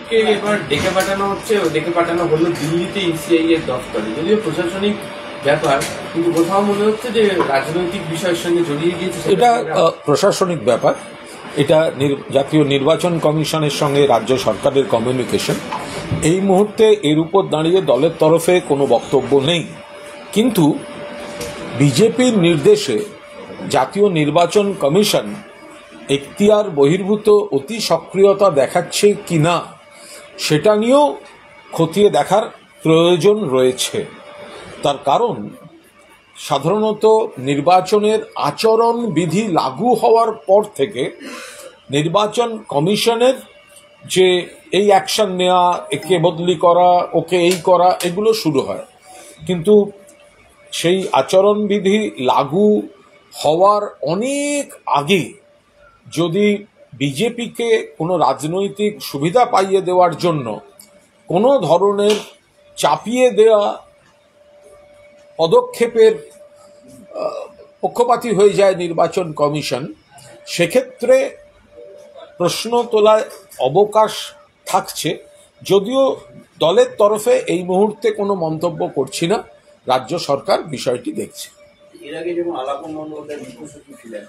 কে এবার ডেকে পাঠানো হচ্ছে, ডেকে পাঠানো হলো দিল্লিতে ইসিআই এর দফতরে, যদিও প্রশাসনিক ব্যাপার, কিন্তু কোথাও মনে হচ্ছে যে রাজনৈতিক বিষয়ের সঙ্গে জড়িয়ে গিয়েছে। এটা প্রশাসনিক ব্যাপার, এটা জাতীয় নির্বাচন কমিশনের সঙ্গে রাজ্য সরকারের কমিউনিকেশন। এই মুহূর্তে এর উপর দাঁড়িয়ে দলের তরফে কোনো বক্তব্য নেই, কিন্তু বিজেপির নির্দেশে জাতীয় নির্বাচন কমিশন এখতিয়ার বহির্ভূত অতি সক্রিয়তা দেখাচ্ছে কিনা সেটা নিয়েও খতিয়ে দেখার প্রয়োজন রয়েছে। তার কারণ সাধারণত নির্বাচনের আচরণ বিধি লাগু হওয়ার পর থেকে নির্বাচন কমিশনের যে এই অ্যাকশন নেওয়া, একে বদলি করা, ওকে এই করা, এগুলো শুরু হয়, কিন্তু সেই আচরণবিধি লাগু হওয়ার অনেক আগে যদি বিজেপিকে কোনো রাজনৈতিক সুবিধা পাইয়ে দেওয়ার জন্য কোনো ধরনের চাপিয়ে দেওয়া পদক্ষেপের পক্ষপাতী হয়ে যায় নির্বাচন কমিশন, সেক্ষেত্রে প্রশ্ন তোলার অবকাশ থাকছে। যদিও দলের তরফে এই মুহূর্তে কোনো মন্তব্য করছি না, রাজ্য সরকার বিষয়টি দেখছে। এর আগে যখন আলাপন বন্দ্যোপাধ্যায় মুখ্য সচিব ছিলেন,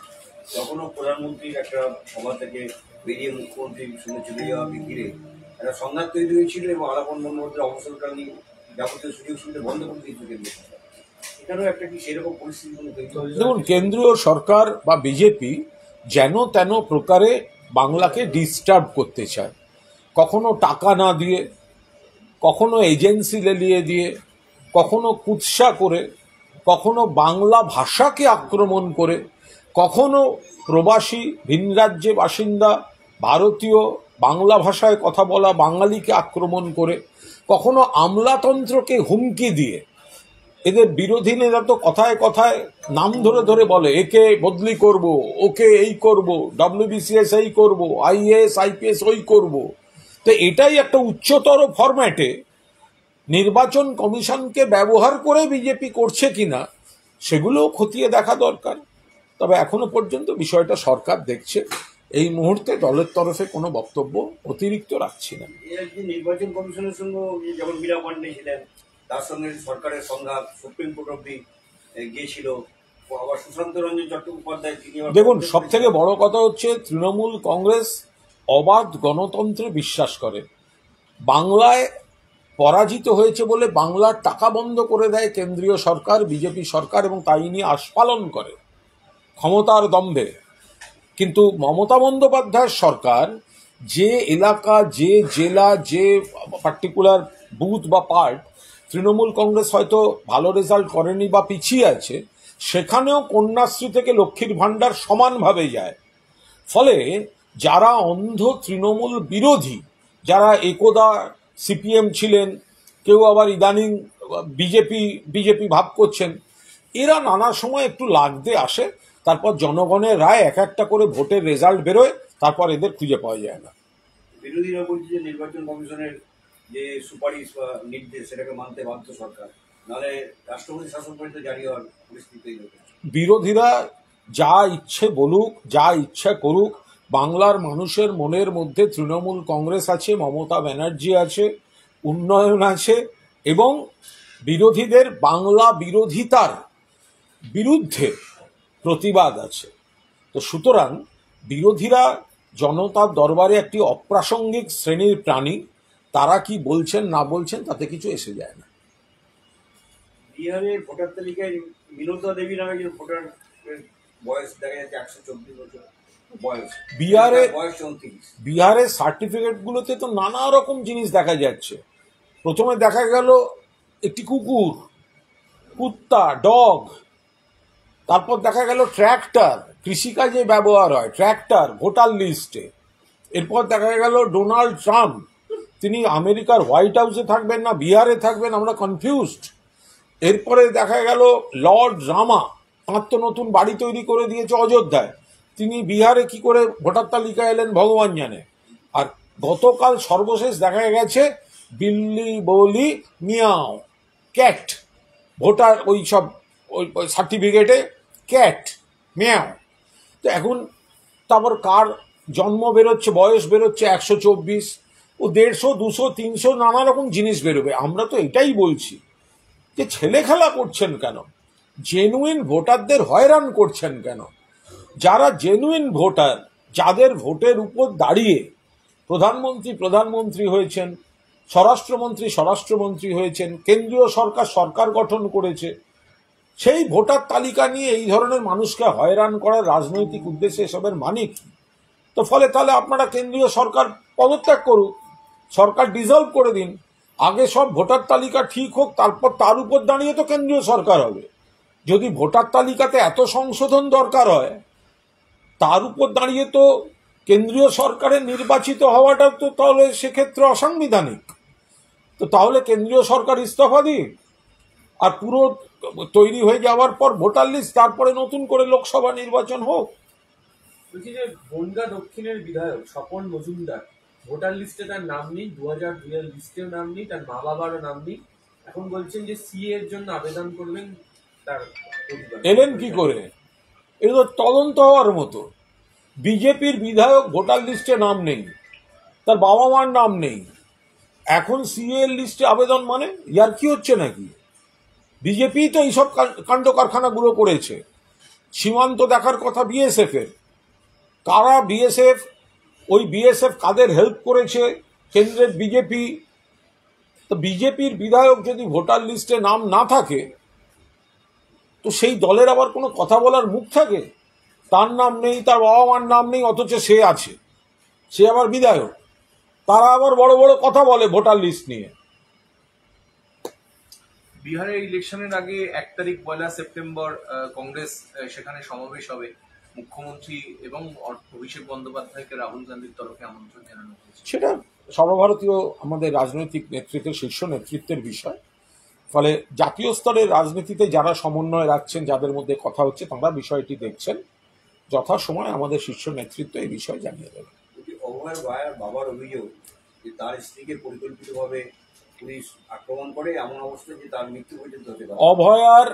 তখনও প্রধানমন্ত্রীর একটা সভা থেকে বেরিয়ে মুখ্যমন্ত্রীর সঙ্গে চলে যাওয়াকে ঘিরে একটা সংঘাত তৈরি হয়েছিল এবং আলাপন বন্দ্যোপাধ্যায় অবসরকালীন যাবতীয় সুযোগ সুবিধা বন্ধ করে দিয়েছিল কেন্দ্র সরকার। এখানেও একটা কি সেরকম পরিস্থিতি দেখুন, কেন্দ্রীয় সরকার বা বিজেপি যেন তেন প্রকারে বাংলাকে ডিস্টার্ব করতে চায়, কখনো টাকা না দিয়ে, কখনো এজেন্সি লেলিয়ে দিয়ে, কখনো কুৎসা করে, কখনো বাংলা ভাষাকে আক্রমণ করে, কখনো প্রবাসী ভিন রাজ্যে বাসিন্দা ভারতীয় বাংলা ভাষায় কথা বলা বাঙালিকে আক্রমণ করে, কখনো আমলাতন্ত্রকে হুমকি দিয়ে। এদের বিরোধী নেতা তো কথায় কথায় নাম ধরে ধরে বলে, একে বদলি করব, ওকে এই করব, ডব্লিউবিসিএস এই করব, আইএএস আইপিএস ওই করব। তো এটাই একটা উচ্চতর ফরম্যাটে নির্বাচন কমিশনকে ব্যবহার করে বিজেপি করছে কিনা সেগুলোও খতিয়ে দেখা দরকার। তবে এখনো পর্যন্ত বিষয়টা সরকার দেখছে, এই মুহূর্তে দলের তরফে কোনো বক্তব্য অতিরিক্ত রাখছি না। নির্বাচন কমিশনের সঙ্গে যেমন মীরা পান্ডে ছিলেন, তার সঙ্গে সরকারের সংঘাত সুপ্রিম কোর্ট অব্দি গিয়েছিল, আবার সুশান্ত রঞ্জন চট্টোপাধ্যায়। দেখুন, সব থেকে বড় কথা হচ্ছে তৃণমূল কংগ্রেস অবাধ গণতন্ত্রে বিশ্বাস করে। বাংলায় পরাজিত হয়েছে বলে বাংলার টাকা বন্ধ করে দেয় কেন্দ্রীয় সরকার, বিজেপি সরকার, এবং তাই নিয়ে আস্ফালন করে ক্ষমতার দম্ভে। কিন্তু মমতা বন্দ্যোপাধ্যায়ের সরকার যে এলাকা, যে জেলা, যে পার্টিকুলার বুথ বা পার্ট তৃণমূল কংগ্রেস হয়তো ভালো রেজাল্ট করেনি বা পিছিয়ে আছে, সেখানেও কন্যাশ্রী থেকে লক্ষ্মীর ভাণ্ডার সমানভাবে যায়। ফলে যারা অন্ধ তৃণমূল বিরোধী, যারা একদা সিপিএম ছিলেন, কেউ আবার ইদানিং বিজেপি ভাব করছেন, এরা নানা সময় একটু লাগতে আসে, তারপর জনগণের রায় এক একটা করে ভোটের রেজাল্ট বেরোয়, তারপর এদের খুঁজে পাওয়া যায় না। বিরোধীরা বলছে যে নির্বাচন কমিশনের যে সুপারিশ বা নির্দেশ সেটাকে মানতে বাধ্য সরকার, নাহলে রাষ্ট্রপতি শাসন পরিষদ জারি হওয়ার পরিস্থিতি তৈরি হবে। বিরোধীরা যা ইচ্ছে বলুক, যা ইচ্ছা করুক, বাংলার মানুষের মনের মধ্যে তৃণমূল কংগ্রেস আছে, মমতা ব্যানার্জি আছে, উন্নয়ন আছে, এবং বিরোধীদের বাংলা বিরোধিতার বিরুদ্ধে প্রতিবাদ আছে। তো সুতরাং বিরোধীরা জনতার দরবারে একটি অপ্রাসঙ্গিক শ্রেণীর প্রাণী, তারা কি বলছেন না বলছেন তাতে কিছু এসে যায় না। বিহারের ভোটার তালিকায় বিনোদা দেবী নামে যে ভোটার বয়স দেখা যাচ্ছে 124 বছর বয়স, বিহারের সার্টিফিকেট গুলোতে তো নানা রকম জিনিস দেখা যাচ্ছে। প্রথমে দেখা গেল একটি কুকুর, কুত্তা, ডগ, তারপর দেখা গেল ট্র্যাক্টর, কৃষিকাজে ব্যবহার হয় ট্র্যাক্টর ভোটার লিস্টে। এরপর দেখা গেল ডোনাল্ড ট্রাম্প, তিনি আমেরিকার হোয়াইট হাউসে থাকবেন না বিহারে থাকবেন, আমরা কনফিউজড। এরপরে দেখা গেল লর্ড রামা, তাঁর তো নতুন বাড়ি তৈরি করে দিয়েছে অযোধ্যায়, তিনি বিহারে কি করে ভোটার তালিকায় এলেন ভগবান জানে। আর গতকাল সর্বশেষ দেখা গেছে বিল্লি, বলি, মিয়াও, ক্যাট, ভোটার ওই সব ওই সার্টিফিকেটে ক্যাট, মিয়াও। তো এখন তারপর কার জন্ম বেরোচ্ছে, বয়স বেরোচ্ছে 124, ও 150, 200, 300 নানা রকম জিনিস বেরোবে। আমরা তো এটাই বলছি যে ছেলে খেলা করছেন কেন, জেনুইন ভোটারদের হয়রান করছেন কেন? যারা জেনুইন ভোটার, যাদের ভোটের উপর দাঁড়িয়ে প্রধানমন্ত্রী হয়েছেন, স্বরাষ্ট্রমন্ত্রী হয়েছেন, কেন্দ্রীয় সরকার গঠন করেছে, সেই ভোটার তালিকা নিয়ে এই ধরনের মানুষকে হয়রান করার রাজনৈতিক উদ্দেশ্যে এসবের মানে কি? তো ফলে তাহলে আপনারা কেন্দ্রীয় সরকার পদত্যাগ করুন, সরকার ডিসলভ করে দিন, আগে সব ভোটার তালিকা ঠিক হোক, তারপর তার উপর দাঁড়িয়ে তো কেন্দ্রীয় সরকার হবে। যদি ভোটার তালিকাতে এত সংশোধন দরকার হয়, তার উপর দাঁড়িয়ে তো কেন্দ্রীয় সরকারের নির্বাচিত হওয়াটা তো তাহলে সেক্ষেত্রে অসাংবিধানিক। তো তাহলে কেন্দ্রীয় সরকার ইস্তফা দিন, আর পুরো তৈরি হয়ে যাওয়ার পর ভোটার লিস্ট, তারপরে নতুন করে লোকসভা নির্বাচন হোক। বলছি যে বনগাঁ দক্ষিণের বিধায়ক স্বপন মজুমদার ভোটার লিস্টে তার নাম নেই, 2002 এর লিস্টেও নাম নেই, তার মা বাবারও নাম নেই। এখন বলছেন যে সিএ এর জন্য আবেদন করবেন তার পরিবার। এলেন কি করে? এটা তো তদন্ত হওয়ার মতো। বিজেপির বিধায়ক ভোটার লিস্টে নাম নেই, তার বাবা মার নাম নেই, এখন সিএ এর লিস্টে আবেদন, মানে ইয়ার কি হচ্ছে নাকি? বিজেপি তো এইসব কাণ্ড কারখানাগুলো করেছে। সীমান্ত দেখার কথা বিএসএফ এর, কারা বিএসএফ, ওই বিএসএফ কাদের হেল্প করেছে? কেন্দ্রের বিজেপি। তো বিজেপির বিধায়ক যদি ভোটার লিস্টে নাম না থাকে, তো সেই দলের আবার কোনো কথা বলার মুখ থাকে? তার নাম নেই, তার বাবা মার নাম নেই, অথচ সে আছে, সে আবার বিধায়ক। তারা আবার বড় বড় কথা বলে ভোটার লিস্ট নিয়ে। বিহারের ইলেকশনের আগে 1 তারিখ 1 সেপ্টেম্বর কংগ্রেস সেখানে সমাবেশ হবে। মুখ্যমন্ত্রী এবং অভিষেক বন্দ্যোপাধ্যায়কে রাহুল গান্ধীর তরফে আমন্ত্রণ জানানো হয়েছে। সেটা সর্বভারতীয় আমাদের রাজনৈতিক নেতৃত্বের, শীর্ষ নেতৃত্বের বিষয়। ফলে জাতীয় স্তরের রাজনীতিতে যারা সমন্বয় রাখছেন, যাদের মধ্যে কথা হচ্ছে, তারা বিষয়টি দেখছেন। যথাসময় আমাদের শীর্ষ নেতৃত্ব এই বিষয়ে জানিয়ে দেবে। অভয়ের বাবার অভিযোগ যে তার স্ত্রীকে পরিকল্পিতভাবে পুলিশ আক্রমণ করে, এমন অবস্থায় যে তার মৃত্যু পর্যন্ত হতে পারে। অভয়ার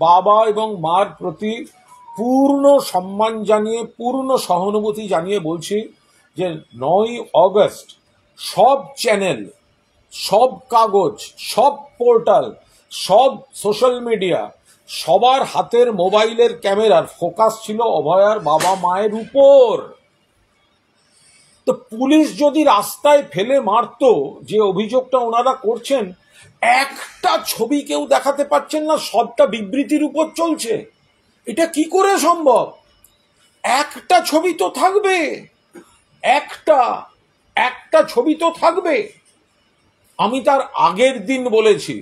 বাবা এবং মার প্রতি পূর্ণ সম্মান জানিয়ে, পূর্ণ সহানুভূতি জানিয়ে বলছি যে 9 অগস্ট সব চ্যানেল, সব কাগজ, সব পোর্টাল, সব সোশ্যাল মিডিয়া, সবার হাতের মোবাইলের ক্যামেরার ফোকাস ছিল অভয়ার বাবা মায়ের উপর। তো পুলিশ যদি রাস্তায় ফেলে মারতো, যে অভিযোগটা ওনারা করছেন, একটা ছবি কেউ দেখাতে পাচ্ছেন না, সবটা বিবৃতির উপর চলছে। এটা কি করে সম্ভব? একটা ছবি তো থাকবে, একটা ছবি তো থাকবে। আমি তার আগের দিন বলেছি,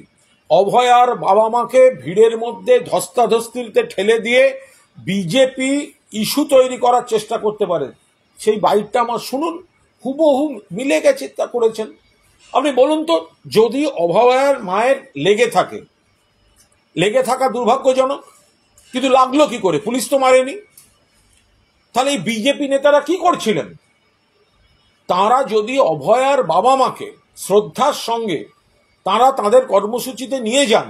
অভয়ার বাবা মাকে ভিড়ের মধ্যে ধস্তাধস্তিতে ঠেলে দিয়ে বিজেপি ইস্যু তৈরি করার চেষ্টা করতে পারে। সেই বাইকটা আমার শুনুন, হুবহু মিলে গেছে, তা করেছেন। আপনি বলুন তো, যদি অভয়ার মায়ের লেগে থাকা দুর্ভাগ্যজনক, কিন্তু লাগলো কি করে? পুলিশ তো মারেনি। তাহলে এই বিজেপি নেতারা কি করছিলেন? তারা যদি অভয়ার বাবা মাকে শ্রদ্ধার সঙ্গে তারা তাদের কর্মসূচিতে নিয়ে যান,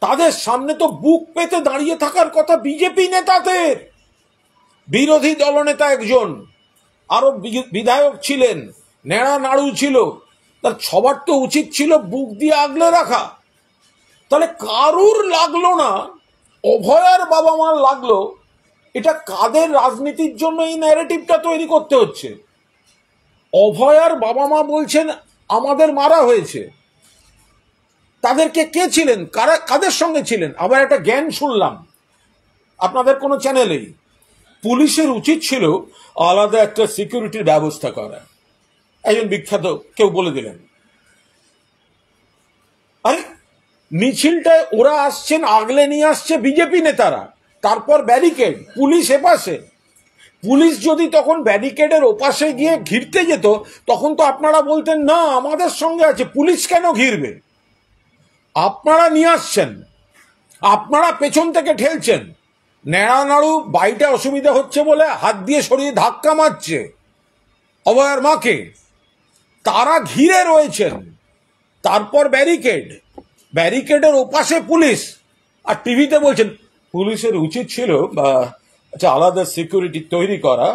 তাদের সামনে তো বুক পেতে দাঁড়িয়ে থাকার কথা বিজেপি নেতাদের। বিরোধী দলনেতা একজন, আরো বিধায়ক ছিলেন, নেড়া নাড়ু ছিল, তার সবার তো উচিত ছিল বুক দিয়ে আগলে রাখা। তাহলে কারুর লাগলো না, অভয়ার বাবা মার লাগলো। এটা কাদের রাজনীতির জন্য এই ন্যারেটিভটা তৈরি করতে হচ্ছে? অভয়ার বাবা মা বলছেন আমাদের মারা হয়েছে। তাদেরকে কে ছিলেন, কাদের সঙ্গে ছিলেন? আবার একটা জ্ঞান শুনলাম আপনাদের কোনো চ্যানেলেই, পুলিশের উচিত ছিল আলাদা একটা সিকিউরিটির ব্যবস্থা করা। একজন বিখ্যাত কেউ বলে দিলেন। আরে মিছিলটায় ওরা আসছেন, আগলে নিয়ে আসছে বিজেপি নেতারা, তারপর ব্যারিকেড, পুলিশ এপাশে। পুলিশ যদি তখন ব্যারিকেডের ওপাশে গিয়ে ঘিরতে যেত, তখন তো আপনারা বলতেন না আমাদের সঙ্গে আছে, পুলিশ কেন ঘিরবে? আপনারা নিয়ে আসছেন, আপনারা পেছন থেকে ঠেলছেন। নেড়া নাড়ু বাইটা অসুবিধা হচ্ছে বলে হাত দিয়ে সরিয়ে ধাক্কা মারছে অভয়ার মাকে, তারা ঘিরে রয়েছেন। তারপর ব্যারিকেডের ওপাশে পুলিশ, আর টিভিতে বলছেন পুলিশের উচিত ছিল আলাদা সিকিউরিটি তৈরি করা।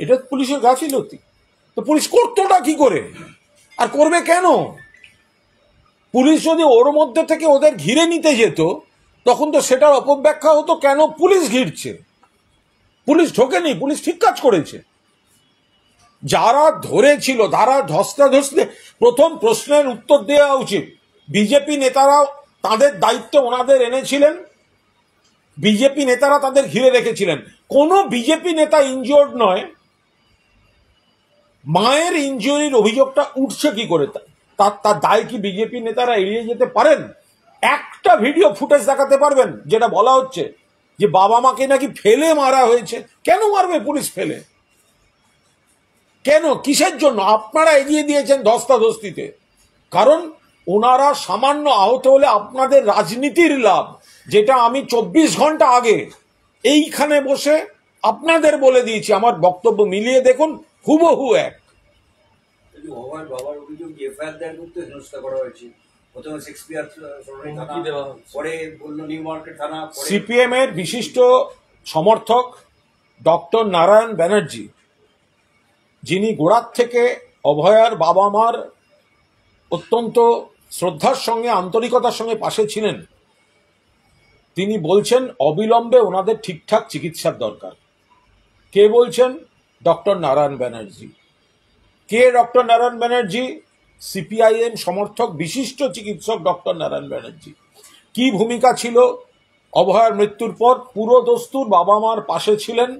এটা পুলিশের গাফিলতি। তো পুলিশ করতোটা কি করে, আর করবে কেন? পুলিশ যদি ওর মধ্যে থেকে ওদের ঘিরে নিতে যেত তখন তো সেটার অপব্যাখ্যা হতো কেন পুলিশ ঘিরছে। পুলিশ ঢোকেনি, পুলিশ ঠিক কাজ করেছে। যারা ধরেছিল তারা ধস্তাধস্তি, প্রথম প্রশ্নের উত্তর দেওয়া উচিত। বিজেপি নেতারা তাদের দায়িত্ব ওনাদের এনেছিলেন, বিজেপি নেতারা তাদের ঘিরে রেখেছিলেন। কোনো বিজেপি নেতা ইনজিওর্ড নয়, মায়ের ইনজুরির অভিযোগটা উঠছে কি করে? তার দায় কি বিজেপি নেতারা এড়িয়ে যেতে পারেন? একটা ভিডিও ফুটেজ দেখাতে পারবেন যেটা বলা হচ্ছে যে বাবা মাকে নাকি ফেলে মারা হয়েছে? কেন মারবে পুলিশ ফেলে? কেন, কিসের জন্য? আপনারা এগিয়ে দিয়েছেন ধস্তাধস্তিতে, কারণ ওনারা সামান্য আহত হলে আপনাদের রাজনীতির লাভ, যেটা আমি 24 ঘন্টা আগে এইখানে বসে আপনাদের বলে দিয়েছি। আমার বক্তব্য মিলিয়ে দেখুন, হুবহু এক। অভয়ের বাবার অভিযোগ এফআইআর দায়ের করতে হেনস্থা করা হয়েছে। প্রথমে শেক্সপিয়ার হুমকি দেওয়া হচ্ছে। পরে বললো নিউ মার্কেট থানা। সিপিএম এর বিশিষ্ট সমর্থক ডক্টর নারায়ণ ব্যানার্জি, যিনি গোড়ার থেকে অভয়ার বাবা মার অত্যন্ত শ্রদ্ধার সঙ্গে আন্তরিকতার সঙ্গে পাশে ছিলেন, তিনি বলছেন অবিলম্বে ওনাদের ঠিকঠাক চিকিৎসার দরকার। কে বলছেন? ডক্টর নারায়ণ ব্যানার্জি। কে ডক্টর নারায়ণ ব্যানার্জি? সিপিআইএম সমর্থক বিশিষ্ট চিকিৎসক ডক্টর নারায়ণ ব্যানার্জি। কি ভূমিকা ছিল অভয়ার মৃত্যুর পর? পুরো দস্তুর বাবা মার পাশে ছিলেন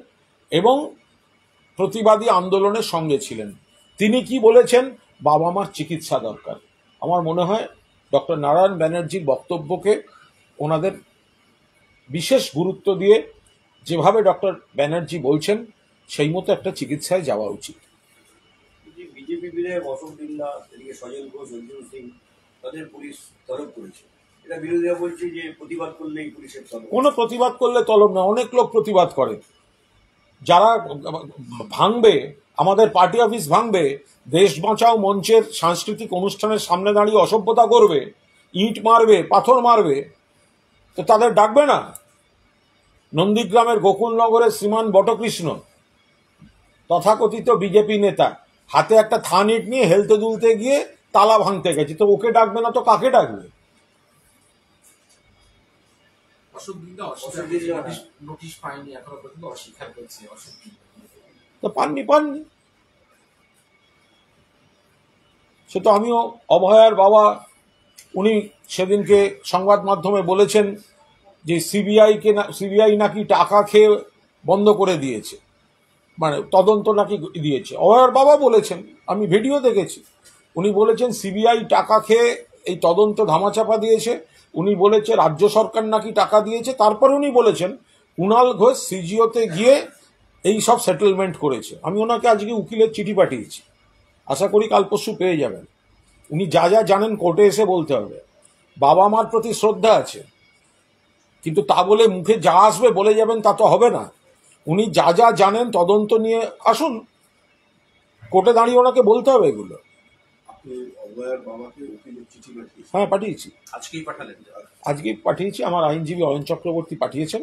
এবং প্রতিবাদী আন্দোলনের সঙ্গে ছিলেন। তিনি কি বলেছেন? বাবা মার চিকিৎসা দরকার। আমার মনে হয় ডক্টর নারায়ণ ব্যানার্জির বক্তব্যকে ওনাদের বিশেষ গুরুত্ব দিয়ে যেভাবে ডক্টর ব্যানার্জি বলছেন সেই মতো একটা চিকিৎসায় যাওয়া উচিত। বিজেপি বিধায়ক অশোক দিন্দা, এদিকে সজল ঘোষ, অর্জুন সিং, তাদের পুলিশ তলব করেছে। এটা বিরোধীরা বলছে যে প্রতিবাদ করলেই পুলিশের তলব। কোনো প্রতিবাদ করলে তলব না, অনেক লোক প্রতিবাদ করে। যারা ভাঙবে, আমাদের পার্টি অফিস ভাঙবে, দেশ বাঁচাও মঞ্চের সাংস্কৃতিক অনুষ্ঠানের সামনে দাঁড়িয়ে অসভ্যতা করবে, ইট মারবে, পাথর মারবে, তো তাদের ডাকবে না? নন্দীগ্রামের গোকুলনগরের শ্রীমান বটকৃষ্ণ, তথাকথিত বিজেপি নেতা, হাতে একটা থান ইট নিয়ে হেলতে দুলতে গিয়ে তালা ভাঙতে গেছে, তো ওকে ডাকবে না তো কাকে ডাকবে? নোটিশ পাইনি এখনো পর্যন্ত, অস্বীকার করছে। তো পাননি। সে তো আমিও, অভয়ার বাবা উনি সেদিনকে সংবাদ মাধ্যমে বলেছেন যে সিবিআই নাকি টাকা খেয়ে বন্ধ করে দিয়েছে, মানে তদন্ত নাকি দিয়েছে। অভয়ার বাবা বলেছেন, আমি ভিডিও দেখেছি, উনি বলেছেন সিবিআই টাকা খেয়ে এই তদন্ত ধামাচাপা দিয়েছে। উনি বলেছে রাজ্য সরকার নাকি টাকা দিয়েছে। তারপরে উনি বলেছেন কুণাল ঘোষ সিজিওতে গিয়ে এই সব সেটেলমেন্ট করেছে। আমি ওনাকে আজকে উকিলের চিঠি পাঠিয়েছি, আশা করি কাল পরশু পেয়ে যাবেন। উনি যা যা জানেন কোর্টে এসে বলতে হবে। বাবা মার প্রতি শ্রদ্ধা আছে, কিন্তু তা বলে মুখে যা আসবে বলে যাবেন তা তো হবে না। উনি যা যা জানেন তদন্ত নিয়ে আসুন, কোর্টে দাঁড়িয়ে ওনাকে বলতে হবে এগুলো। হ্যাঁ, পাঠিয়েছি, আজকেই পাঠিয়েছি। আমার আইনজীবী অয়ন চক্রবর্তী পাঠিয়েছেন।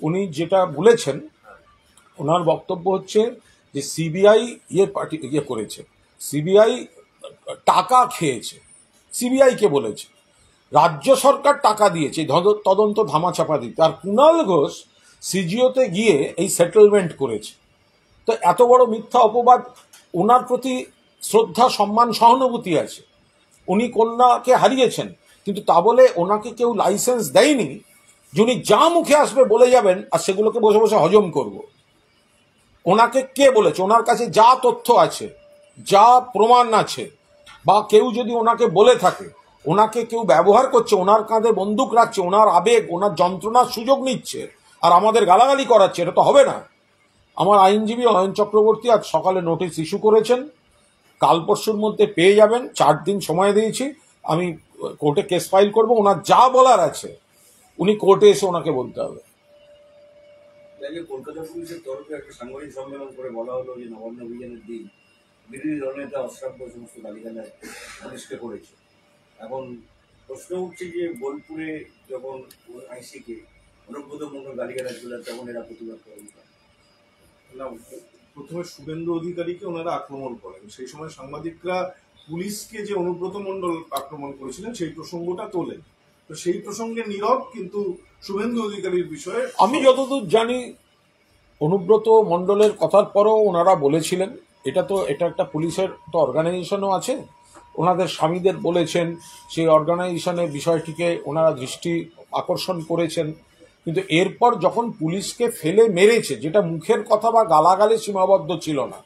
উনি যেটা বলেছেন, ওনার বক্তব্য হচ্ছে যে সিবিআই করেছে, সিবিআই টাকা খেয়েছে। সিবিআই কে বলেছে? রাজ্য সরকার টাকা দিয়েছে তদন্ত ধামাচাপা দিতে, আর কুণাল ঘোষ সিজিওতে গিয়ে এই সেটেলমেন্ট করেছে। তো এত বড় মিথ্যা অপবাদ। ওনার প্রতি শ্রদ্ধা, সম্মান, সহানুভূতি আছে। উনি কন্যাকে হারিয়েছেন, কিন্তু তা বলে ওনাকে কেউ লাইসেন্স দেয়নি যে উনি যা মুখে আসবে বলে যাবেন আর সেগুলোকে বসে বসে হজম করব। ওনাকে কে বলেছে? ওনার কাছে যা তথ্য আছে, যা প্রমাণ আছে, বা কেউ যদি ওনাকে বলে থাকে ওনাকে কেউ ব্যবহার করছে, ওনার কাঁধে বন্দুক রাখছে, ওনার আবেগ, ওনার যন্ত্রণার সুযোগ নিচ্ছে আর আমাদের গালাগালি করাচ্ছে, এটা তো হবে না। আমার আইনজীবী অয়ন চক্রবর্তী আজ সকালে নোটিশ ইস্যু করেছেন, কাল পরশুর মধ্যে পেয়ে যাবেন। 4 দিন সময় দিয়েছি, আমি কোর্টে কেস ফাইল করব। ওনার যা বলার আছে উনি কোর্টে এসে ওনাকে বলতে হবে। কলকাতা পুলিশের তরফে একটা সাংবাদিক সম্মেলন করে বলা হলো যে নবান্ন অভিযানের দিন বিরোধী দলনেতা অশ্রাব্য সমস্ত গালিগালাজ পুলিশকে করেছে। এখন প্রশ্ন উঠছে যে বোলপুরে যখন আইসিকে অনুব্রত মন্ডল গালিগালাজ গুলো, তখন এরা প্রতিবাদ করে। প্রথমে শুভেন্দু অধিকারীকে ওনারা আক্রমণ করেন, সেই সময় সাংবাদিকরা পুলিশকে যে অনুব্রত মণ্ডল আক্রমণ করেছিলেন সেই প্রসঙ্গটা তোলেন। তো সেই প্রসঙ্গে নীরব, কিন্তু শুভেন্দু অধিকারীর বিষয়ে আমি যতদূর জানি অনুব্রত মণ্ডলের কথার পরেও ওনারা বলেছিলেন, এটা একটা পুলিশের তো অর্গানাইজেশনও আছে, ওনাদের স্বামীদের বলেছেন, সেই অর্গানাইজেশনের বিষয়টিকে ওনারা দৃষ্টি আকর্ষণ করেছেন। কিন্তু এরপর যখন পুলিশকে ফেলে মেরেছে, যেটা মুখের কথা বা গালাগালে সীমাবদ্ধ ছিল না,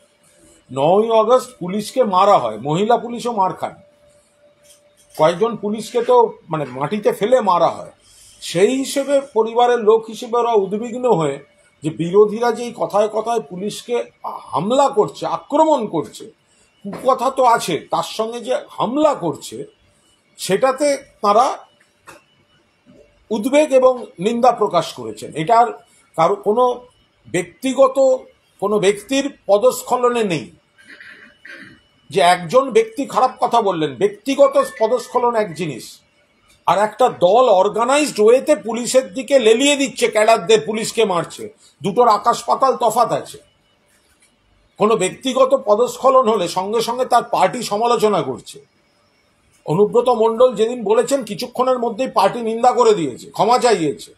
9ই আগস্ট পুলিশকে মারা হয়, মহিলা পুলিশও মার খান, কয়েকজন পুলিশকে তো মানে মাটিতে ফেলে মারা হয়। সেই হিসেবে পরিবারের লোক হিসেবে ওরা উদ্বিগ্ন হয়ে যে বিরোধীরা যেই কথায় কথায় পুলিশকে হামলা করছে, আক্রমণ করছে, কথা তো আছে, তার সঙ্গে যে হামলা করছে সেটাতে তারা উদ্বেগ এবং নিন্দা প্রকাশ করেছেন। এটার কারো কোনো ব্যক্তির পদস্খলনে নেই, যে একজন ব্যক্তি খারাপ কথা বললেন, ব্যক্তিগত পদস্খলন এক জিনিস, আর একটা দল অর্গানাইজড ওয়েতে পুলিশের দিকে লেলিয়ে দিচ্ছে, ক্যাডারদের পুলিশকে মারছে, দুটোর আকাশ পাতাল তফাৎ আছে। কোনো ব্যক্তিগত পদস্খলন হলে সঙ্গে সঙ্গে তার পার্টি সমালোচনা করছে। অনুব্রত মণ্ডল যেদিন বলেছেন কিছুক্ষণের মধ্যেই পার্টি নিন্দা করে দিয়েছে, ক্ষমা চাইয়েছে।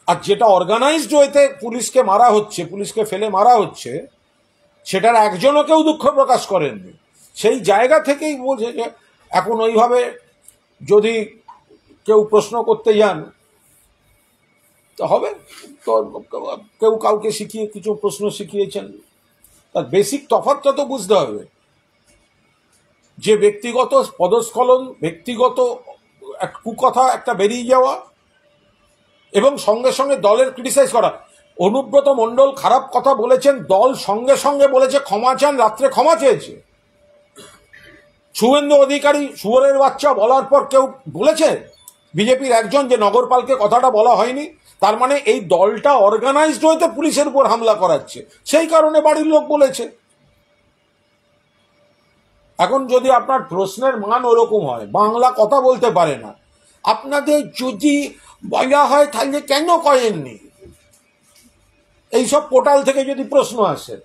আর যেটা অর্গানাইজড ওয়েতে পুলিশকে মারা হচ্ছে, পুলিশকে ফেলে মারা হচ্ছে, সেটার একজনও কেউ দুঃখ প্রকাশ করেননি। সেই জায়গা থেকেই বোঝে যে এখন ওইভাবে যদি কেউ প্রশ্ন করতে যান তো হবে, তো কেউ কাউকে শিখিয়ে কিছু প্রশ্ন শিখিয়েছেন, তার বেসিক তফাৎটা তো বুঝতে হবে। যে ব্যক্তিগত পদস্খলন, ব্যক্তিগত কুকথা একটা বেরিয়ে যাওয়া এবং সঙ্গে সঙ্গে দলের ক্রিটিসাইজ করা। অনুব্রত মণ্ডল খারাপ কথা বলেছেন, দল সঙ্গে সঙ্গে বলেছে ক্ষমা চান, রাত্রে ক্ষমা চেয়েছে। শুভেন্দু অধিকারী শুয়োরের বাচ্চা বলার পর কেউ বলেছে বিজেপির একজন যে নগরপালকে কথাটা বলা হয়নি? তার মানে এই দলটা অর্গানাইজড হইতে পুলিশের উপর হামলা করাচ্ছে, সেই কারণে বাড়ির লোক বলেছে। এখন যদি আপনার প্রশ্নের মান ওরকম হয়, বাংলা কথা বলতে পারে না, আপনাদের যদি বলা হয় তাহলে কেন করেননি, এইসব পোর্টাল থেকে যদি প্রশ্ন আসে,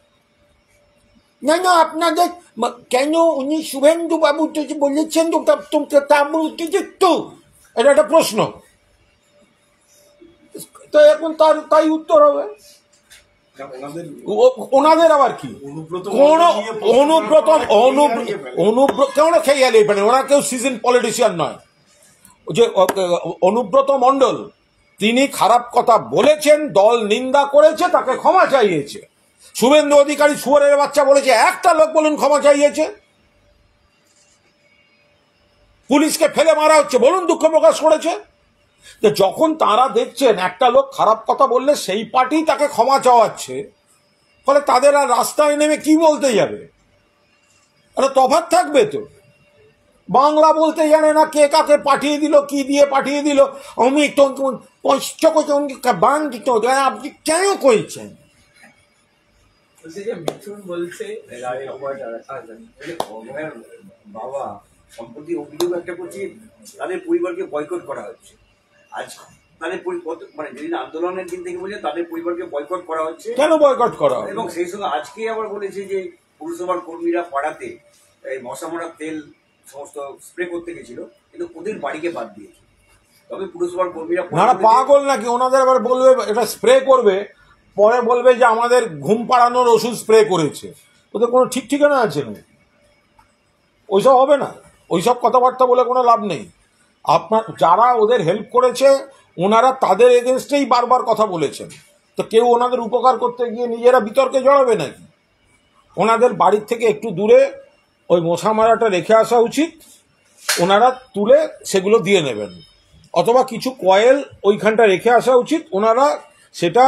না না আপনাদের কেন উনি শুভেন্দু বাবু বলেছেন তো, এটা একটা প্রশ্ন, তো এখন তাই উত্তর হবে। ওনাদের আবার কি অনুব্রত কেন খেয়ালি ফেলেন, ওরা কেউ সিজন পলিটিশিয়ান নয়। যে অনুব্রত মণ্ডল তিনি খারাপ কথা বলেছেন, দল নিন্দা করেছে, তাকে ক্ষমা চাইয়েছে। শুভেন্দু অধিকারী শুয়োরের বাচ্চা বলেছে, একটা লোক বলুন ক্ষমা চাইয়েছে? পুলিশকে ফেলে মারা হচ্ছে বলুন দুঃখ প্রকাশ করেছে? যখন তারা দেখছেন একটা লোক খারাপ কথা বললে সেই পার্টি তাকে ক্ষমা চাওয়াচ্ছে, ফলে তাদের আর রাস্তায় নেমে কি বলতে যাবে? একটা তফাৎ থাকবে তো। বাংলা বলতে জানে না, কে কাকে পাঠিয়ে দিল, কি দিয়ে পাঠিয়ে দিল, আমি আপনি কেন করেছেন? মিঠুন বলছে বাবা সম্প্রতি অভিযোগ একটা করছে, তাদের পরিবারকে বয়কট করা হচ্ছে। আজ তাদের মানে যেদিন আন্দোলনের দিন থেকে বলছে তাদের পরিবারকে বয়কট করা হচ্ছে। কেন বয়কট করা হবে? এবং সেই সঙ্গে আজকে আবার বলেছে যে পুরসভার কর্মীরা পাড়াতে এই মশা মারার তেল সমস্ত স্প্রে করতে গেছিল, কিন্তু ওদের বাড়িকে বাদ দিয়েছে। তবে পুরসভার কর্মীরা পাগল নাকি? ওনাদের আবার বলবে এটা স্প্রে করবে, পরে বলবে যে আমাদের ঘুম পাড়ানোর ওষুধ স্প্রে করেছে। ওদের কোনো ঠিক ঠিকানা আছে না, ওইসব হবে না, ওইসব কথাবার্তা বলে কোনো লাভ নেই। আপনার যারা ওদের হেল্প করেছে ওনারা তাদের এগেনস্টেই বারবার কথা বলেছেন, তো কেউ ওনাদের উপকার করতে গিয়ে নিজেরা বিতর্কে জড়াবে নাকি? ওনাদের বাড়ির থেকে একটু দূরে ওই মশা মারাটা রেখে আসা উচিত, ওনারা তুলে সেগুলো দিয়ে নেবেন, অথবা কিছু কয়েল ওইখানটা রেখে আসা উচিত, ওনারা সেটা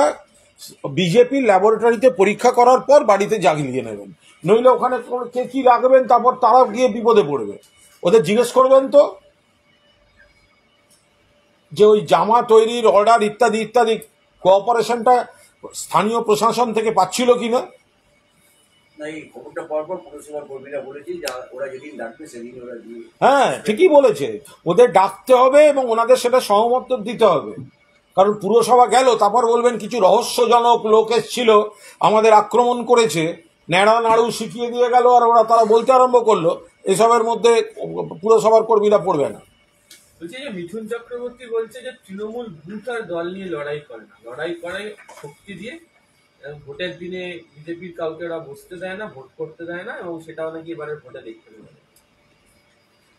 বিজেপির ল্যাবরেটরিতে পরীক্ষা করার পর বাড়িতে জাগিয়ে নেবেন। নইলে ওখানে কে কি রাখবেন, তারপর তারা গিয়ে বিপদে পড়বে। ওদের জিজ্ঞেস করবেন তো যে ওই জামা তৈরির অর্ডার ইত্যাদি ইত্যাদি কোঅপারেশনটা স্থানীয় প্রশাসন থেকে পাচ্ছিল কিনা। হ্যাঁ ঠিকই বলেছে, ওদের ডাকতে হবে এবং ওনাদের সেটা সহমত দিতে হবে, কারণ পুরসভা গেল, তারপর বলবেন কিছু রহস্যজনক লোক এসেছিল, আমাদের আক্রমণ করেছে, ন্যাড়া নাড়ু শিখিয়ে দিয়ে গেল, আর তারা বলতে আরম্ভ করলো। এসবের মধ্যে পুরসভার কর্মীরা পড়বে না। বলছে যে মিঠুন চক্রবর্তী বলছে যে তৃণমূল বুথ আর দল নিয়ে লড়াই করে না, লড়াই করে শক্তি দিয়ে। ভোটের দিনে বিজেপির কাউকে ওরা বসতে দেয় না, ভোট করতে দেয় না, এবং সেটাও নাকি এবারের ভোটে দেখতে পাবে।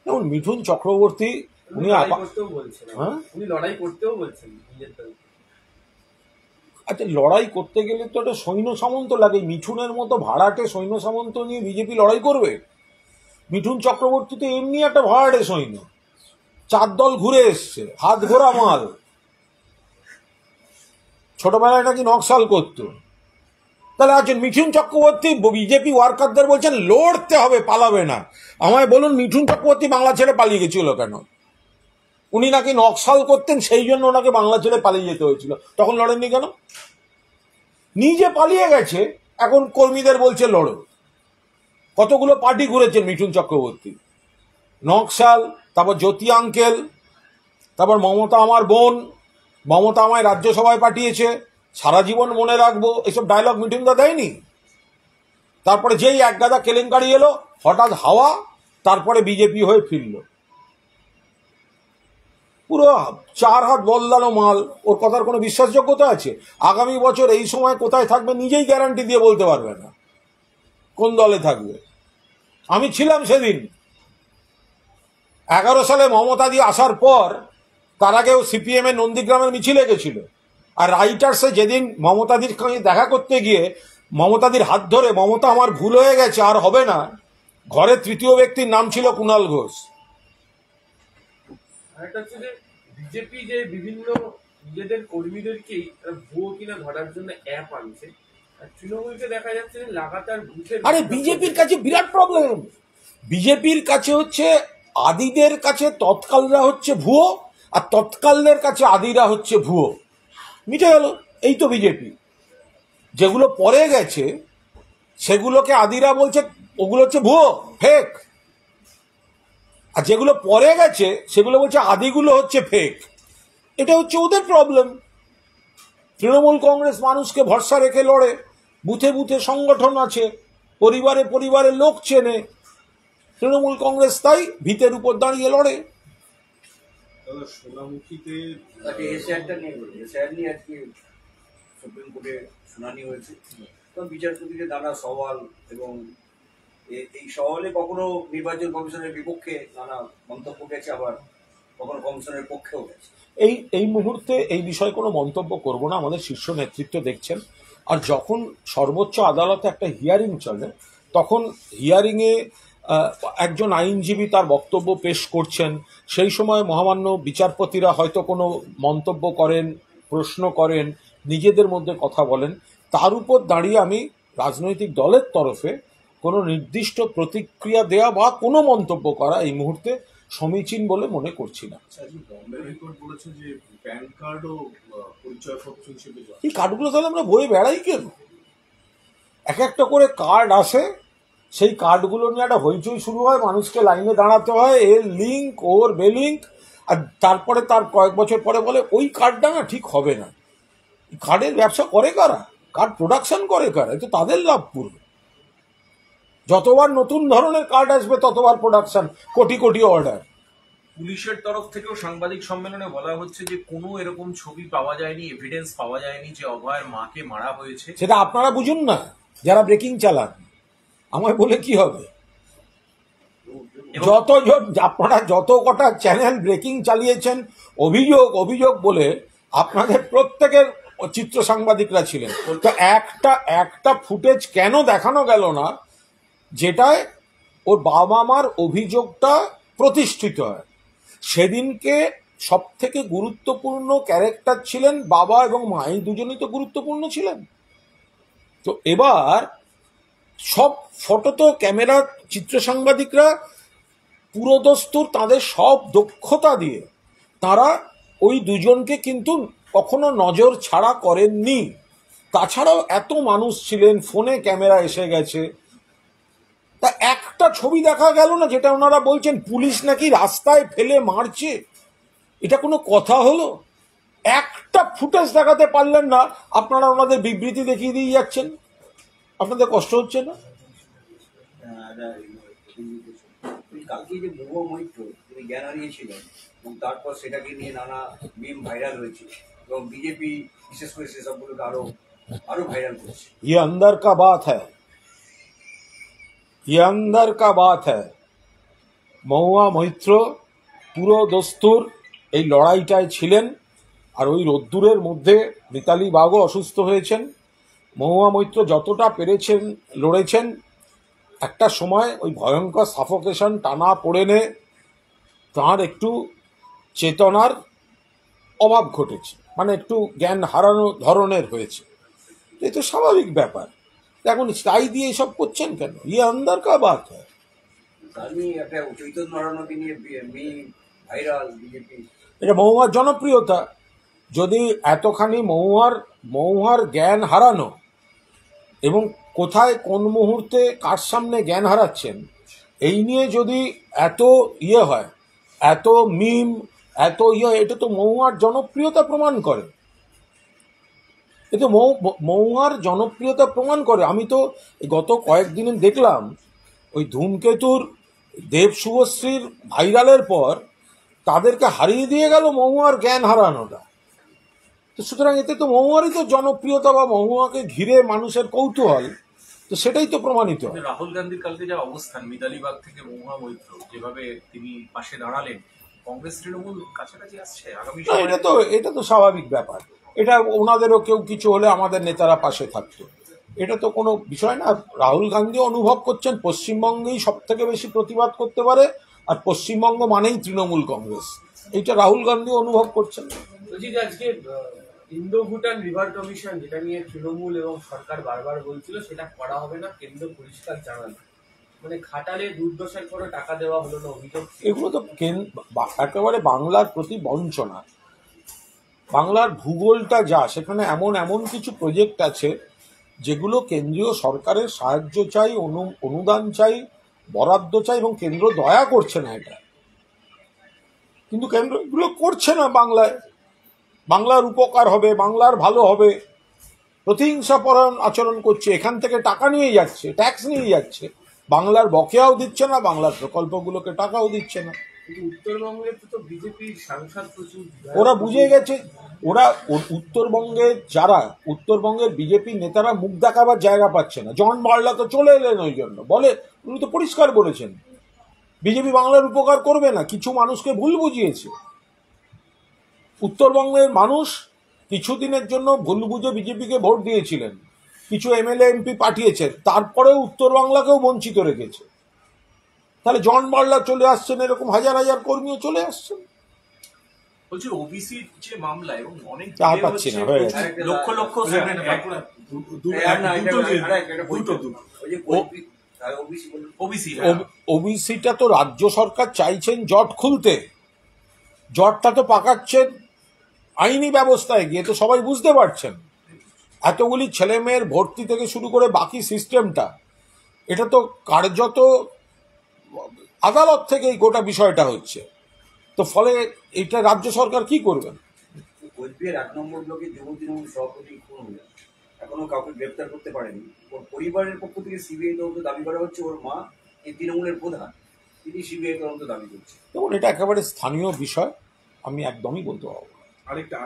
যেমন মিঠুন চক্রবর্তী উনি লড়াই করতেও বলছেন, হ্যাঁ? উনি লড়াই করতেও বলছেন নিজের দল। আচ্ছা, লড়াই করতে গেলে তো একটা সৈন্য সামন্ত লাগে। মিঠুনের মতো ভাড়াটে সৈন্য সামন্ত নিয়ে বিজেপি লড়াই করবে? মিঠুন চক্রবর্তী তো এমনি একটা ভাড়াটে সৈন্য, 4 দল ঘুরে এসছে, হাত ঘোরা মাল। ছোটবেলায় নাকি নকশাল করতো। তাহলে আছেন মিঠুন চক্রবর্তী, বিজেপি ওয়ার্কারদের বলছেন লড়তে হবে, পালাবে না। আমায় বলুন, মিঠুন চক্রবর্তী বাংলা ছেড়ে পালিয়ে গেছিল কেন? উনি নাকি নকশাল করতেন, সেই জন্য ওনাকে বাংলা ছেড়ে পালিয়ে যেতে হয়েছিল। তখন লড়েননি কেন? নিজে পালিয়ে গেছে, এখন কর্মীদের বলছে লড়ো। কতগুলো পার্টি ঘুরেছেন মিঠুন চক্রবর্তী, নকশাল, তারপর জ্যোতি আঙ্কেল, তারপর মমতা আমার বোন, মমতা আমায় রাজ্যসভায় পাঠিয়েছে, সারা জীবন মনে রাখবো, এসব ডায়লগ মিঠুনদা দেয়নি? তারপরে যেই এক গাদা কেলেঙ্কারি এলো, হঠাৎ হাওয়া, তারপরে বিজেপি হয়ে ফিরল। পুরো 4 হাত বদলানো মাল। ওর কথার কোনো বিশ্বাসযোগ্যতা আছে? আগামী বছর এই সময় কোথায় থাকবে নিজেই গ্যারান্টি দিয়ে বলতে পারবে না কোন দলে থাকবে। আমি ছিলাম সেদিন 11 সালে মমতাদি আসার পর, তার আগেও সিপিএম এর নন্দীগ্রামের মিছিলে গেছিল। আর রাইটার্সে যেদিন মমতাদির সঙ্গে দেখা করতে গিয়ে মমতাদির হাত ধরে, মমতা আমার ভুল হয়ে গেছে, আর হবে না, ঘরে 3য় ব্যক্তির নাম ছিল কুণাল ঘোষ। আরেকটা হচ্ছে যে বিজেপি যে বিভিন্ন নিজেদের কর্মীদেরকেই ভুয়ো কিনা ধরার জন্য অ্যাপ আনছে, আর তৃণমূলকে দেখা যাচ্ছে যে লাগাতার বুথে। আরে বিজেপির কাছে বিরাট প্রবলেম। বিজেপির কাছে হচ্ছে আদিদের কাছে তৎকালরা হচ্ছে ভুয়ো, আর তৎকালদের কাছে আদিরা হচ্ছে ভুয়ো। মিটে গেল। এই তো বিজেপি। যেগুলো পরে গেছে সেগুলোকে আদিরা বলছে ওগুলো হচ্ছে ভুয়ো, ফেক। আর যেগুলো পরে গেছে সেগুলো বলছে আদিগুলো হচ্ছে ফেক। এটা হচ্ছে ওদের প্রবলেম। তৃণমূল কংগ্রেস মানুষকে ভরসা রেখে লড়ে, বুথে বুথে সংগঠন আছে, পরিবারে পরিবারে লোক চেনে। তৃণমূল কংগ্রেস তাই ভিতের উপর দাঁড়িয়ে লড়ে। দাদা, সোনামুখীতে এসআইআরটা নিয়ে বলি, এসআইআর নিয়ে আজকে সুপ্রিম কোর্টে শুনানি হয়েছে। তো বিচারপতিকে নানা সওয়াল, এবং এই সওয়ালে কখনো নির্বাচন কমিশনের বিপক্ষে নানা মন্তব্য গেছে, আবার কখনো কমিশনের পক্ষেও গেছে। এই মুহূর্তে এই বিষয়ে কোনো মন্তব্য করব না, আমাদের শীর্ষ নেতৃত্ব দেখছেন। আর যখন সর্বোচ্চ আদালতে একটা হিয়ারিং চলে, তখন হিয়ারিংয়ে একজন আইনজীবী তার বক্তব্য পেশ করছেন, সেই সময় মহামান্য বিচারপতিরা হয়তো কোনো মন্তব্য করেন, প্রশ্ন করেন, নিজেদের মধ্যে কথা বলেন। তার উপর দাঁড়িয়ে আমি রাজনৈতিক দলের তরফে কোনো নির্দিষ্ট প্রতিক্রিয়া দেয়া বা কোনো মন্তব্য করা এই মুহূর্তে সমীচীন বলে মনে করছি না। বম্বে হাইকোর্ট বলেছে যে প্যান কার্ড ও পরিচয়পত্র হিসেবে এই কার্ডগুলো তাহলে আমরা বয়ে বেড়াই কেন? এক একটা করে কার্ড আসে, সেই কার্ডগুলো নিয়ে একটা হইচই শুরু হয়, মানুষকে লাইনে দাঁড়াতে হয়, এর লিঙ্ক ওর বেলিঙ্ক, আর তারপরে তার কয়েক বছর পরে বলে ওই কার্ডটা না ঠিক হবে না। কার্ডের ব্যবসা করে কারা? কার্ড প্রোডাকশন করে কারা? তো তাদের লাভ পুরো। যতবার নতুন ধরনের কার্ড আসবে ততবার প্রোডাকশন, কোটি কোটি অর্ডার। পুলিশের তরফ থেকেও সাংবাদিক সম্মেলনে বলা হচ্ছে যে কোনো এরকম ছবি পাওয়া যায়নি, এভিডেন্স পাওয়া যায়নি যে অভয়ের মাকে মারা হয়েছে। সেটা আপনারা বুঝুন না, যারা ব্রেকিং চালান। আমায় বলে কি হবে? যতজন আপনারা যত কটা চ্যানেল ব্রেকিং চালিয়েছেন, অভিযোগ বলে আপনাদের প্রত্যেকের চিত্র সাংবাদিকরা ছিলেন। তো একটা ফুটেজ কেন দেখানো গেল না যেটায় ওর বাবা মার অভিযোগটা প্রতিষ্ঠিত হয়? সেদিনকে সব থেকে গুরুত্বপূর্ণ ক্যারেক্টার ছিলেন বাবা এবং মা, এই দুজনই তো গুরুত্বপূর্ণ ছিলেন। তো এবার সব ফটো তো ক্যামেরা চিত্র সাংবাদিকরা পুরোদস্তুর, তাদের সব দক্ষতা দিয়ে তারা ওই দুজনকে কিন্তু কখনো নজর ছাড়া করেননি। তাছাড়াও এত মানুষ ছিলেন, ফোনে ক্যামেরা এসে গেছে, তা একটা ছবি দেখা গেল না যেটা ওনারা বলছেন পুলিশ নাকি রাস্তায় ফেলে মারছে। এটা কোনো কথা হলো? একটা একটা ফুটেজ দেখাতে পারলেন না, আপনারা ওনাদের বিবৃতি দেখিয়ে দিয়ে যাচ্ছেন। আপনাদের কষ্ট হচ্ছে না? কালকে যে মহুয়া মৈত্র তিনি জ্ঞান হারিয়েছিলেন এবং তারপর সেটাকে নিয়ে নানা মিম ভাইরাল হয়েছে এবং বিজেপি বিশেষ করে সেসবগুলোকে আরো ভাইরাল করছে। ये अंदर का बात है, ये अंदर का बात है। মহুয়া মৈত্র পুরো দস্তুর এই লড়াইটায় ছিলেন, আর ওই রোদ্দুরের মধ্যে মিতালি বাগও অসুস্থ হয়েছেন। মহুয়া মৈত্র যতটা পেরেছেন লড়েছেন। একটা সময় ওই ভয়ঙ্কর সাফোকেশন টানা পড়েনে তাঁর একটু চেতনার অভাব ঘটেছে, মানে একটু জ্ঞান হারানো ধরনের হয়েছে। এই তো স্বাভাবিক ব্যাপার। এখন তাই দিয়ে এসব করছেন কেন? ইয়ে আন্দার কা বাত হ্যায়। আমি একটা চৈতন্য হারানোকে নিয়ে মিম ভাইরাল বিজেপি, এটা মহুয়ার জনপ্রিয়তা। যদি এতখানি মহুয়ার জ্ঞান হারানো এবং কোথায় কোন মুহূর্তে কার সামনে জ্ঞান হারাচ্ছেন এই নিয়ে যদি এত ইয়ে হয়, এত মিম, এত এটা তো মহুয়ার জনপ্রিয়তা প্রমাণ করে। এ তো মহুয়ার জনপ্রিয়তা প্রমাণ করে। আমি তো গত কয়েকদিনে দেখলাম ওই ধূমকেতুর দেব শুভশ্রীর ভাইরালের পর তাদেরকে হারিয়ে দিয়ে গেল মহুয়ার জ্ঞান হারানোটা। তো সুতরাং এতে তো মহুয়ারই তো জনপ্রিয়তা বা মহুয়াকে ঘিরে মানুষের কৌতূহল, তো সেটাই তো প্রমাণিত। রাহুল গান্ধীর কালকে যা অবস্থান, মিতালিবাগ থেকে মহুয়া মৈত্র যেভাবে তিনি পাশে দাঁড়ালেন, কংগ্রেস তৃণমূল কাছাকাছি আসছে আগামী এটা তো স্বাভাবিক ব্যাপার। এটা ওনাদেরও কেউ কিছু হলে আমাদের নেতারা পাশে থাকতো, এটা তো কোনো বিষয় না। রাহুল গান্ধী অনুভব করছেন পশ্চিমবঙ্গেই সব থেকে বেশি প্রতিবাদ করতে পারে, আর পশ্চিমবঙ্গ মানেই তৃণমূল কংগ্রেস, এইটা রাহুল গান্ধী অনুভব করছেন। বলছি যে আজকে ইন্দো ভুটান রিভার কমিশন যেটা নিয়ে তৃণমূল এবং সরকার বারবার বলছিল সেটা করা হবে না, কেন্দ্র পরিষ্কার জানালো। মানে ঘাটালে দুর্দশার করে টাকা দেওয়া হলো না অভিযোগ। এগুলো তো একেবারে বাংলার প্রতি বঞ্চনা। বাংলার ভূগোলটা যা, সেখানে এমন কিছু প্রজেক্ট আছে যেগুলো কেন্দ্রীয় সরকারের সাহায্য চাই, অনুদান চাই, বরাদ্দ চাই, এবং কেন্দ্র দয়া করছে না এটা। কিন্তু কেন্দ্র এগুলো করছে না। বাংলার উপকার হবে, বাংলার ভালো হবে, প্রতিহিংসাপরায়ণ আচরণ করছে, এখান থেকে টাকা নিয়ে যাচ্ছে, ট্যাক্স নিয়ে যাচ্ছে, বাংলার বকেয়াও দিচ্ছে না, বাংলার প্রকল্পগুলোকে টাকাও দিচ্ছে না। কিন্তু উত্তরবঙ্গে তো বিজেপির সাংসদ প্রচুর, ওরা বুঝে গেছে। উত্তরবঙ্গের বিজেপি নেতারা মুখ দেখাবার জায়গা পাচ্ছে না। জন বার্লা তো চলে এলেন ওই জন্য, উনি তো পরিষ্কার বলেছেন বিজেপি বাংলার উপকার করবে না, কিছু মানুষকে ভুল বুঝিয়েছে। উত্তরবঙ্গের মানুষ কিছুদিনের জন্য ভুল বুঝে বিজেপিকে ভোট দিয়েছিলেন, কিছু এমএলএ এমপি পাঠিয়েছেন, তারপরেও উত্তর বাংলাকেও বঞ্চিত রেখেছে। তাহলে জন বার্লা চলে আসছেন, এরকম হাজার হাজার কর্মীও চলে আসছেন। বলছি ওবিসি যে মামলা এবং অনেক পাচ্ছি না, হয়ে গেছে। লক্ষ লক্ষ ওবিসিটা তো রাজ্য সরকার চাইছেন জট খুলতে, জটটা তো পাকাচ্ছেন আইনি ব্যবস্থায় গিয়ে, তো সবাই বুঝতে পারছেন এতগুলি ছেলে মেয়ের ভর্তি থেকে শুরু করে বাকি সিস্টেমটা, এটা তো কার্যত আদালত থেকে এই গোটা বিষয়টা হচ্ছে। তো ফলে এটা রাজ্য সরকার কি করবেন? কোচবিহার 1 নম্বর ব্লকে যুব তৃণমূল সভাপতি খুন হলেন, এখনো কাউকে গ্রেপ্তার করতে পারেনি। ওর পরিবারের পক্ষ থেকে সিবিআই তদন্ত দাবি করা হচ্ছে। ওর মা এই তৃণমূলের প্রধান, তিনি সিবিআই তদন্ত দাবি করছেন। যেমন এটা একেবারে স্থানীয় বিষয়, আমি একদমই বলতে পারবো। আরেকটা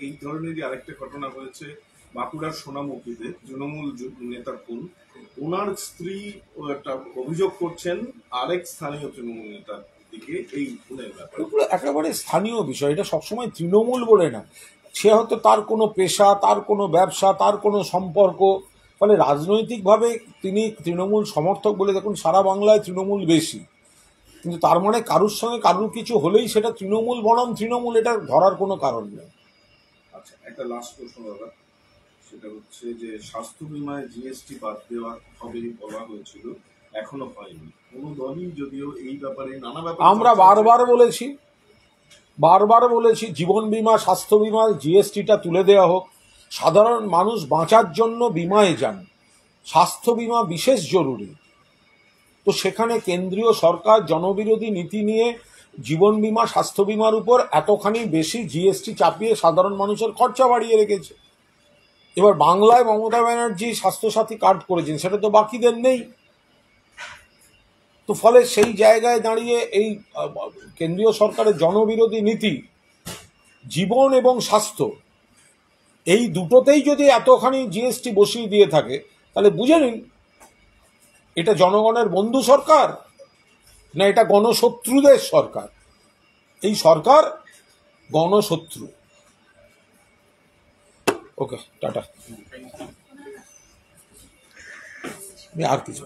এই ধরনেরই আরেকটা ঘটনা হয়েছে বাঁকুড়ার সোনামুখীতে, তৃণমূল নেতার খুন। ওনার স্ত্রী একটা অভিযোগ করছেন আরেক স্থানীয় তৃণমূল নেতার দিকে এই খুনের ব্যাপারে। এগুলো একেবারে স্থানীয় বিষয়, এটা সবসময় তৃণমূল বলে না। সে হয়তো তার কোনো পেশা, তার কোনো ব্যবসা, তার কোনো সম্পর্ক, ফলে রাজনৈতিকভাবে তিনি তৃণমূল সমর্থক বলে, দেখুন সারা বাংলায় তৃণমূল বেশি, কিন্তু তার মানে কারুর সঙ্গে কারুর কিছু হলেই সেটা তৃণমূল বনাম তৃণমূল, এটা ধরার কোনো কারণ নেই। আচ্ছা, একটা লাস্ট প্রশ্ন দাদা, সেটা হচ্ছে যে স্বাস্থ্য বিমায় জিএসটি বাদ দেওয়া হবে বলা হয়েছিল, এখনো হয়নি। কোন দলই যদিও এই ব্যাপারে নানা ব্যাপারে আমরা বারবার বলেছি জীবন বীমা, স্বাস্থ্য বীমা, জিএসটিটা তুলে দেওয়া হোক। সাধারণ মানুষ বাঁচার জন্য বিমায় যান, স্বাস্থ্য বীমা বিশেষ জরুরি। তো সেখানে কেন্দ্রীয় সরকার জনবিরোধী নীতি নিয়ে জীবন বীমা স্বাস্থ্য বীমার উপর এতখানি বেশি জিএসটি চাপিয়ে সাধারণ মানুষের খরচা বাড়িয়ে রেখেছে। এবার বাংলায় মমতা ব্যানার্জি স্বাস্থ্যসাথী কার্ড করেছেন, সেটা তো বাকিদের নেই। তো ফলে সেই জায়গায় দাঁড়িয়ে এই কেন্দ্রীয় সরকারের জনবিরোধী নীতি, জীবন এবং স্বাস্থ্য এই দুটোতেই যদি এতখানি জিএসটি বসিয়ে দিয়ে থাকে, তাহলে বুঝে নিন এটা জনগণের বন্ধু সরকার না এটা গণশত্রুদের সরকার। এই সরকার গণশত্রু। ওকে, টাটা। আর কিছু